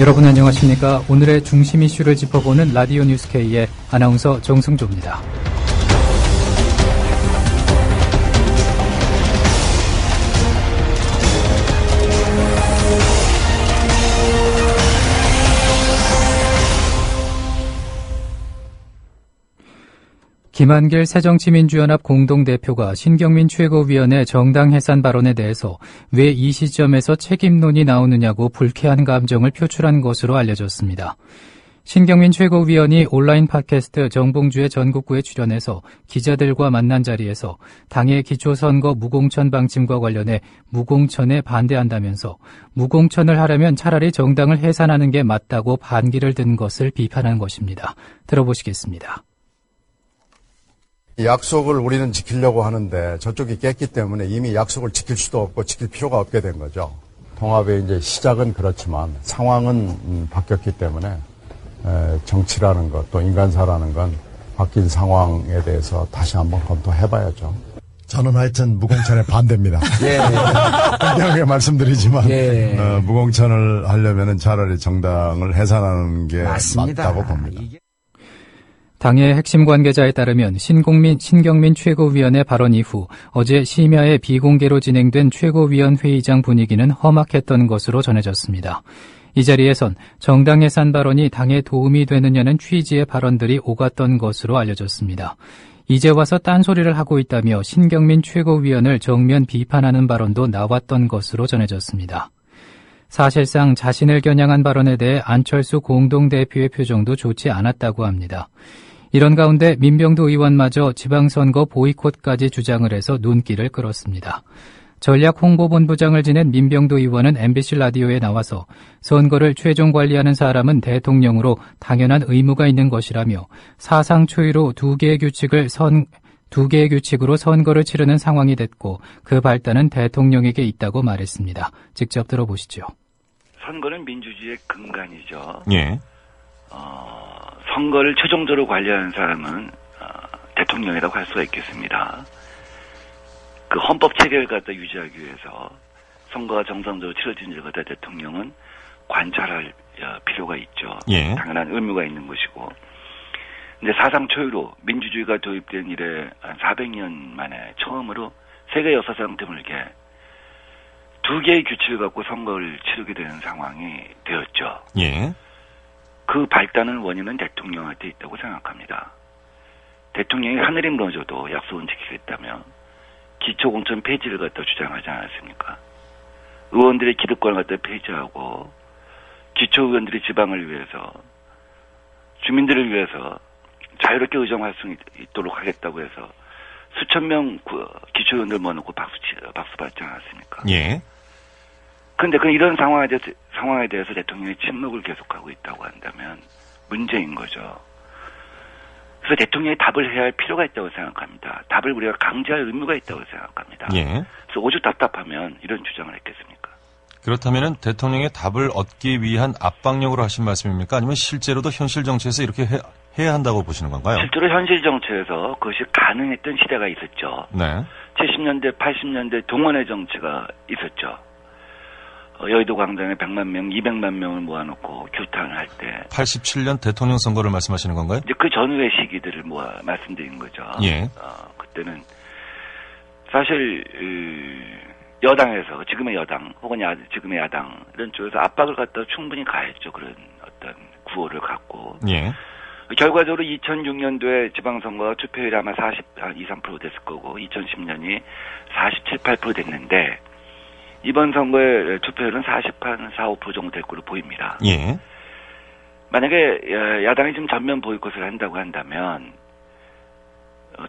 여러분 안녕하십니까? 오늘의 중심 이슈를 짚어보는 라디오 뉴스 K의 아나운서 정승조입니다. 김한길 새정치민주연합 공동대표가 신경민 최고위원의 정당 해산 발언에 대해서 왜 이 시점에서 책임론이 나오느냐고 불쾌한 감정을 표출한 것으로 알려졌습니다. 신경민 최고위원이 온라인 팟캐스트 정봉주의 전국구에 출연해서 기자들과 만난 자리에서 당의 기초선거 무공천 방침과 관련해 무공천에 반대한다면서 무공천을 하려면 차라리 정당을 해산하는 게 맞다고 반기를 든 것을 비판한 것입니다. 들어보시겠습니다. 약속을 우리는 지키려고 하는데 저쪽이 깼기 때문에 이미 약속을 지킬 수도 없고 지킬 필요가 없게 된 거죠. 통합의 이제 시작은 그렇지만 상황은 바뀌었기 때문에 정치라는 것, 또 인간사라는 건 바뀐 상황에 대해서 다시 한번 검토해봐야죠. 저는 하여튼 무공천에 반대입니다. 분명하게 말씀드리지만 무공천을 하려면 차라리 정당을 해산하는 게 맞다고 봅니다. 당의 핵심 관계자에 따르면 신경민 최고위원의 발언 이후 어제 심야에 비공개로 진행된 최고위원 회의장 분위기는 험악했던 것으로 전해졌습니다. 이 자리에선 정당 해산 발언이 당에 도움이 되느냐는 취지의 발언들이 오갔던 것으로 알려졌습니다. 이제 와서 딴소리를 하고 있다며 신경민 최고위원을 정면 비판하는 발언도 나왔던 것으로 전해졌습니다. 사실상 자신을 겨냥한 발언에 대해 안철수 공동대표의 표정도 좋지 않았다고 합니다. 이런 가운데 민병두 의원마저 지방선거 보이콧까지 주장을 해서 눈길을 끌었습니다. 전략홍보본부장을 지낸 민병두 의원은 MBC 라디오에 나와서 선거를 최종 관리하는 사람은 대통령으로 당연한 의무가 있는 것이라며 사상 초유로 두 개의 규칙으로 선거를 치르는 상황이 됐고 그 발단은 대통령에게 있다고 말했습니다. 직접 들어보시죠. 선거는 민주주의의 근간이죠. 예. 선거를 최종적으로 관리하는 사람은 대통령이라고 할 수가 있겠습니다. 그 헌법 체계를 갖다 유지하기 위해서 선거가 정상적으로 치러진지를 갖다 대통령은 관찰할 필요가 있죠. 예. 당연한 의무가 있는 것이고. 근데 사상 초유로 민주주의가 도입된 이래 한 400년 만에 처음으로 세계 역사상 드물게 두 개의 규칙을 갖고 선거를 치르게 되는 상황이 되었죠. 예. 그 발단은 원인은 대통령한테 있다고 생각합니다. 대통령이 하늘이 무너져도 약속은 지키겠다며 기초공천 폐지를 갖다 주장하지 않았습니까? 의원들의 기득권을 갖다 폐지하고 기초의원들이 지방을 위해서 주민들을 위해서 자유롭게 의정 활동이 있도록 하겠다고 해서 수천 명 기초의원들 모아놓고 박수 받지 않았습니까? 예. 그런데 이런 상황에 대해서 대통령이 침묵을 계속하고 있다고 한다면 문제인 거죠. 그래서 대통령이 답을 해야 할 필요가 있다고 생각합니다. 답을 우리가 강제할 의무가 있다고 생각합니다. 예. 그래서 오죽 답답하면 이런 주장을 했겠습니까? 그렇다면 대통령의 답을 얻기 위한 압박력으로 하신 말씀입니까? 아니면 실제로도 현실 정치에서 이렇게 해야 한다고 보시는 건가요? 실제로 현실 정치에서 그것이 가능했던 시대가 있었죠. 네. 70년대, 80년대 동원의 정치가 있었죠. 여의도 광장에 100만 명, 200만 명을 모아놓고 규탄을 할 때. 87년 대통령 선거를 말씀하시는 건가요? 이제 그 전후의 시기들을 말씀드린 거죠. 예. 그때는 사실 여당에서 지금의 여당 혹은 지금의 야당 이런 쪽에서 압박을 갖다 충분히 가했죠. 그런 어떤 구호를 갖고. 예. 결과적으로 2006년도에 지방선거가 투표율이 아마 2, 3% 됐을 거고 2010년이 47, 8% 됐는데 이번 선거의 투표율은 4, 5% 정도 될 걸로 보입니다. 예. 만약에 야당이 지금 전면 보이콧을 한다고 한다면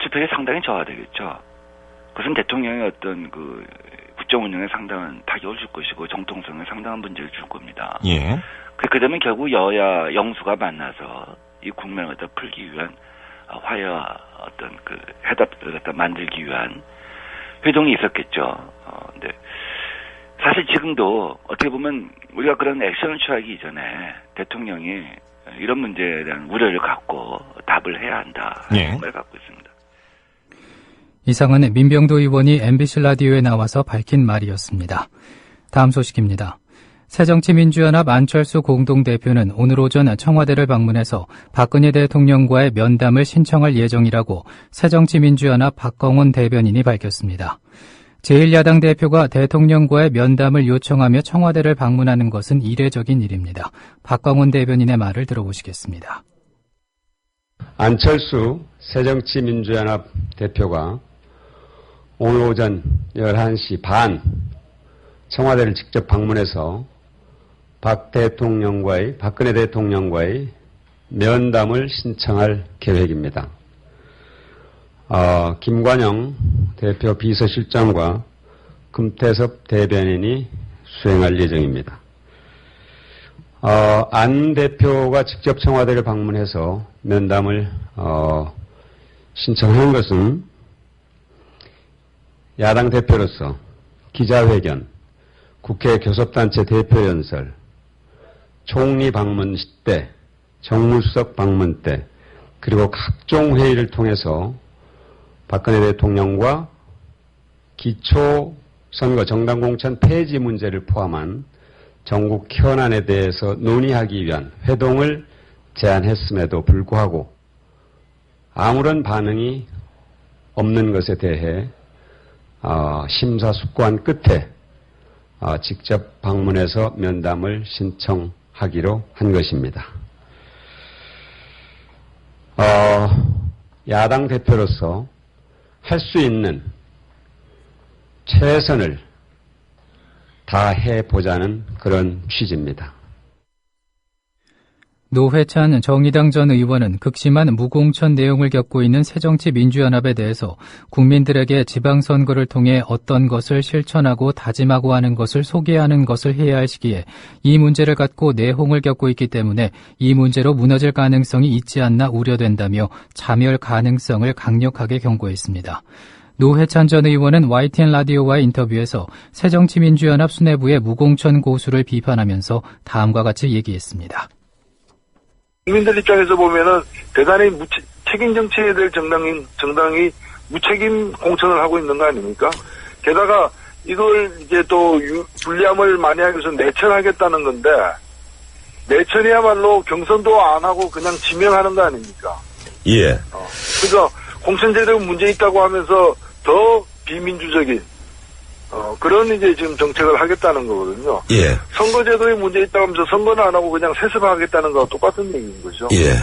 투표율이 상당히 저하되겠죠. 그것은 대통령의 어떤 국정 운영에 상당한 타격을 줄 것이고 정통성에 상당한 문제를 줄 겁니다. 예. 그렇게 되면 결국 여야 영수가 만나서 이 국면을 갖다 풀기 위한 화해와 어떤 해답을 갖다 만들기 위한 회동이 있었겠죠. 근데 사실 지금도 어떻게 보면 우리가 그런 액션을 취하기 이전에 대통령이 이런 문제에 대한 우려를 갖고 답을 해야 한다 하는 생각을 갖고 있습니다. 이상은 민병두 의원이 MBC 라디오에 나와서 밝힌 말이었습니다. 다음 소식입니다. 새정치민주연합 안철수 공동대표는 오늘 오전 청와대를 방문해서 박근혜 대통령과의 면담을 신청할 예정이라고 새정치민주연합 박광원 대변인이 밝혔습니다. 제1야당 대표가 대통령과의 면담을 요청하며 청와대를 방문하는 것은 이례적인 일입니다. 박광원 대변인의 말을 들어보시겠습니다. 안철수 새정치민주연합 대표가 오늘 오전 11시 반 청와대를 직접 방문해서 박근혜 대통령과의 면담을 신청할 계획입니다. 김관영 대표 비서실장과 금태섭 대변인이 수행할 예정입니다. 안 대표가 직접 청와대를 방문해서 면담을 신청하는 것은 야당 대표로서 기자회견, 국회 교섭단체 대표연설, 총리 방문 때, 정무수석 방문 때, 그리고 각종 회의를 통해서 박근혜 대통령과 기초선거 정당공천 폐지 문제를 포함한 전국 현안에 대해서 논의하기 위한 회동을 제안했음에도 불구하고 아무런 반응이 없는 것에 대해 심사숙고한 끝에 직접 방문해서 면담을 신청하기로 한 것입니다. 야당 대표로서 할 수 있는 최선을 다해보자는 그런 취지입니다. 노회찬 정의당 전 의원은 극심한 무공천 내용을 겪고 있는 새정치민주연합에 대해서 국민들에게 지방선거를 통해 어떤 것을 실천하고 다짐하고 하는 것을 소개하는 것을 해야 할 시기에 이 문제를 갖고 내홍을 겪고 있기 때문에 이 문제로 무너질 가능성이 있지 않나 우려된다며 자멸 가능성을 강력하게 경고했습니다. 노회찬 전 의원은 YTN 라디오와의 인터뷰에서 새정치민주연합 수뇌부의 무공천 고수를 비판하면서 다음과 같이 얘기했습니다. 국민들 입장에서 보면은 대단히 책임 정치해야 될 정당이 무책임 공천을 하고 있는 거 아닙니까? 게다가 이걸 이제 또 불리함을 많이 하기 위해서 내천하겠다는 건데, 내천이야말로 경선도 안 하고 그냥 지명하는 거 아닙니까? 예. 그래서 공천제도에 문제 있다고 하면서 더 비민주적인 그런 이제 지금 정책을 하겠다는 거거든요. 예. 선거제도에 문제 있다고 하면서 선거는 안 하고 그냥 세습하겠다는 거와 똑같은 얘기인 거죠. 예.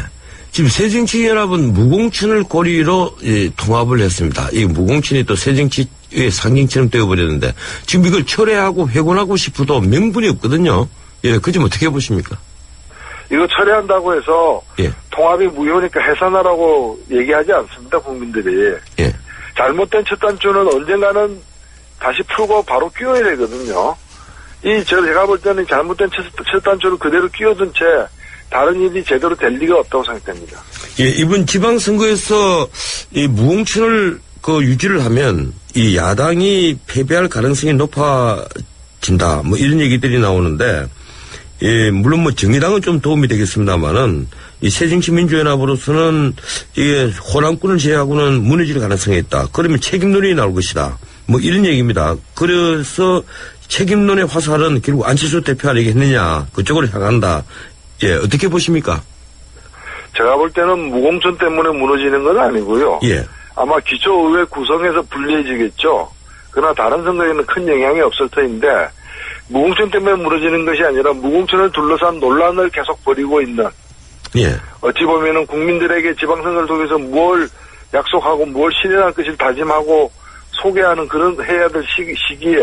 지금 새정치연합은 무공천을 고리로 통합을 했습니다. 이 무공천이 또 새정치의 상징처럼 되어버렸는데 지금 이걸 철회하고 회군하고 싶어도 명분이 없거든요. 예, 그 점 어떻게 보십니까? 이거 철회한다고 해서 예. 통합이 무효니까 해산하라고 얘기하지 않습니다. 국민들이. 예. 잘못된 첫 단추는 언젠가는 다시 풀고 바로 끼워야 되거든요. 제가 볼 때는 잘못된 첫 단추를 그대로 끼워둔 채 다른 일이 제대로 될 리가 없다고 생각됩니다. 예, 이번 지방선거에서 이 무공천을 유지를 하면 이 야당이 패배할 가능성이 높아진다. 뭐 이런 얘기들이 나오는데, 예, 물론 정의당은 좀 도움이 되겠습니다만은 이 새정치민주연합으로서는 이게 호남권을 제외하고는 무너질 가능성이 있다. 그러면 책임론이 나올 것이다. 뭐 이런 얘기입니다. 그래서 책임론의 화살은 결국 안철수 대표가 얘기했느냐 그쪽으로 향한다. 예, 어떻게 보십니까? 제가 볼 때는 무공천 때문에 무너지는 건 아니고요. 예. 아마 기초의회 구성에서 불리해지겠죠. 그러나 다른 선거에는 큰 영향이 없을 터인데 무공천 때문에 무너지는 것이 아니라 무공천을 둘러싼 논란을 계속 벌이고 있는. 예. 어찌 보면은 국민들에게 지방선거를 통해서 뭘 약속하고 뭘 실현할 것을 다짐하고 소개하는 그런 해야 될 시기에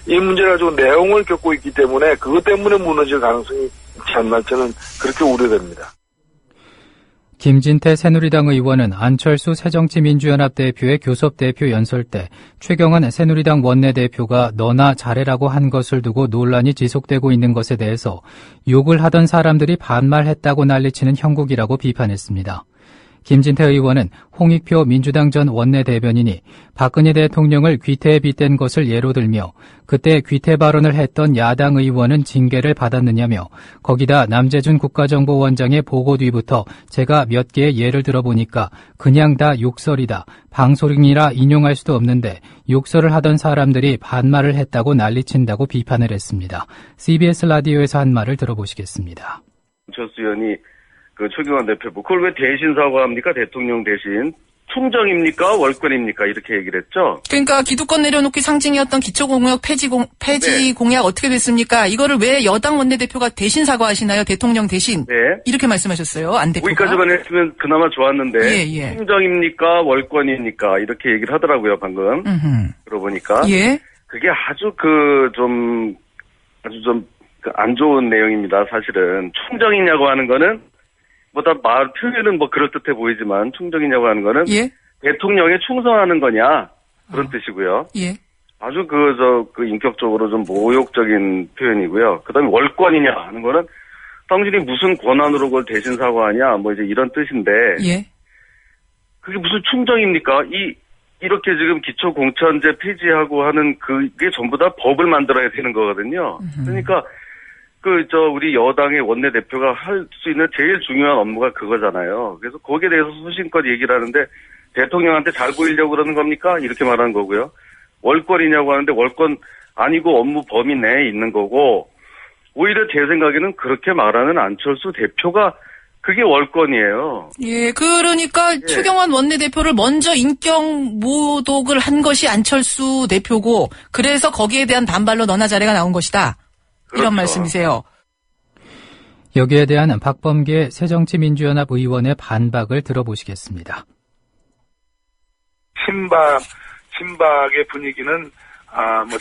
이 문제를 가지고 내용을 겪고 있기 때문에 그것 때문에 무너질 가능성이 있지 않나 저는 그렇게 우려됩니다. 김진태 새누리당 의원은 안철수 새정치민주연합 대표의 교섭대표 연설 때 최경환 새누리당 원내대표가 너나 잘해라고 한 것을 두고 논란이 지속되고 있는 것에 대해서 욕을 하던 사람들이 반말했다고 난리치는 형국이라고 비판했습니다. 김진태 의원은 홍익표 민주당 전 원내대변인이 박근혜 대통령을 귀태에 빗댄 것을 예로 들며 그때 귀태 발언을 했던 야당 의원은 징계를 받았느냐며 거기다 남재준 국가정보원장의 보고 뒤부터 제가 몇 개의 예를 들어보니까 그냥 다 욕설이다. 방송이라 인용할 수도 없는데 욕설을 하던 사람들이 반말을 했다고 난리친다고 비판을 했습니다. CBS 라디오에서 한 말을 들어보시겠습니다. 안철수 의원이 최경환 대표부 그걸 왜 대신 사과합니까? 대통령 대신 충정입니까? 월권입니까? 이렇게 얘기를 했죠. 그러니까 기득권 내려놓기 상징이었던 기초공약 폐지 네. 공약 어떻게 됐습니까? 이거를 왜 여당 원내대표가 대신 사과하시나요? 대통령 대신. 네. 이렇게 말씀하셨어요. 안 대표가. 거기까지만 했으면 그나마 좋았는데 예. 충정입니까? 월권입니까? 이렇게 얘기를 하더라고요. 방금 들어보니까. 예. 그게 아주 좀 안 좋은 내용입니다. 사실은 충정이냐고 하는 거는 말 표현은 그럴듯해 보이지만 충정이냐고 하는 거는 예. 대통령에 충성하는 거냐 그런 뜻이고요. 예. 아주 인격적으로 좀 모욕적인 표현이고요. 그다음에 월권이냐 하는 거는 당신이 무슨 권한으로 그걸 대신 사과하냐 이제 이런 뜻인데. 예. 그게 무슨 충정입니까? 이렇게 지금 기초공천제 폐지하고 하는 그게 전부 다 법을 만들어야 되는 거거든요. 그러니까 우리 여당의 원내대표가 할 수 있는 제일 중요한 업무가 그거잖아요. 그래서 거기에 대해서 소신껏 얘기를 하는데 대통령한테 잘 보이려고 그러는 겁니까? 이렇게 말하는 거고요. 월권이냐고 하는데 월권 아니고 업무 범위 내에 있는 거고 오히려 제 생각에는 그렇게 말하는 안철수 대표가 그게 월권이에요. 예, 그러니까 최경환 원내대표를 먼저 인격 모독을 한 것이 안철수 대표고 그래서 거기에 대한 반발로 너나 잘해가 나온 것이다. 그렇죠. 이런 말씀이세요. 여기에 대한 박범계 새정치민주연합 의원의 반박을 들어보시겠습니다. 친박의 분위기는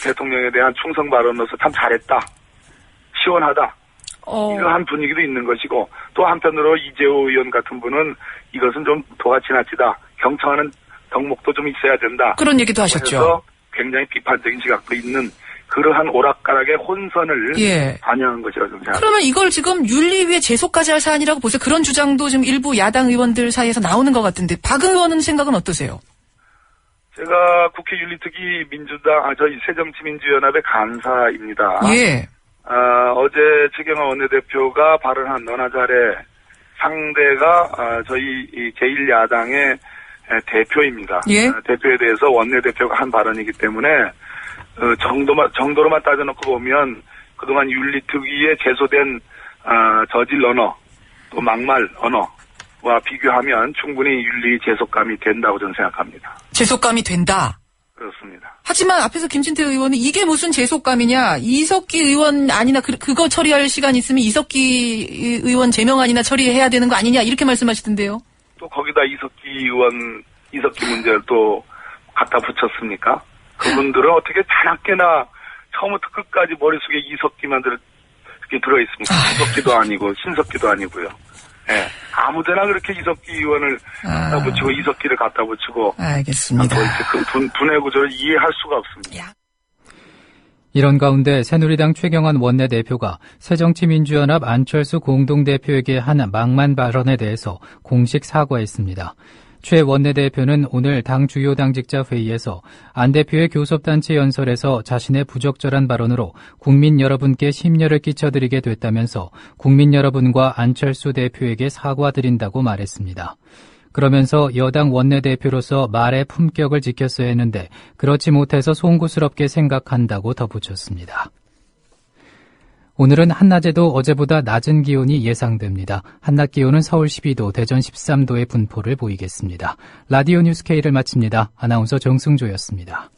대통령에 대한 충성 발언으로서 참 잘했다. 시원하다. 이러한 분위기도 있는 것이고 또 한편으로 이재호 의원 같은 분은 이것은 좀 도가 지나치다. 경청하는 덕목도 좀 있어야 된다. 그런 얘기도 하셨죠. 그래서 굉장히 비판적인 시각도 있는 그러한 오락가락의 혼선을 반영한 것이라고 생각합니다. 그러면 이걸 지금 윤리위에 제소까지 할 사안이라고 보세요. 그런 주장도 지금 일부 야당 의원들 사이에서 나오는 것 같은데 박 의원은 생각은 어떠세요? 제가 국회 윤리특위 저희 새정치민주연합의 간사입니다. 예. 어제 최경환 원내대표가 발언한 너나 잘해 상대가 저희 제1야당의 대표입니다. 예. 대표에 대해서 원내대표가 한 발언이기 때문에 정도로만 따져놓고 보면 그동안 윤리특위에 제소된 저질 언어 또 막말 언어와 비교하면 충분히 윤리 제소감이 된다고 저는 생각합니다. 제소감이 된다. 그렇습니다. 하지만 앞에서 김진태 의원은 이게 무슨 제소감이냐. 이석기 의원 아니나 그거 처리할 시간 있으면 이석기 의원 제명안이나 처리해야 되는 거 아니냐 이렇게 말씀하시던데요. 또 거기다 이석기 문제를 또 갖다 붙였습니까? 그분들은 어떻게 자나깨나 처음부터 끝까지 머릿속에 이석기만 이렇게 들어있습니까? 이석기도 아니고 신석기도 아니고요. 예. 아무데나 그렇게 이석기 의원을 갖다 붙이고 이석기를 갖다 붙이고. 알겠습니다. 그 분해 구조를 이해할 수가 없습니다. 이런 가운데 새누리당 최경환 원내대표가 새정치민주연합 안철수 공동대표에게 한 망만 발언에 대해서 공식 사과했습니다. 최 원내대표는 오늘 당 주요 당직자 회의에서 안 대표의 교섭단체 연설에서 자신의 부적절한 발언으로 국민 여러분께 심려를 끼쳐드리게 됐다면서 국민 여러분과 안철수 대표에게 사과드린다고 말했습니다. 그러면서 여당 원내대표로서 말의 품격을 지켰어야 했는데 그렇지 못해서 송구스럽게 생각한다고 덧붙였습니다. 오늘은 한낮에도 어제보다 낮은 기온이 예상됩니다. 한낮 기온은 서울 12도, 대전 13도의 분포를 보이겠습니다. 라디오 뉴스 K를 마칩니다. 아나운서 정승조였습니다.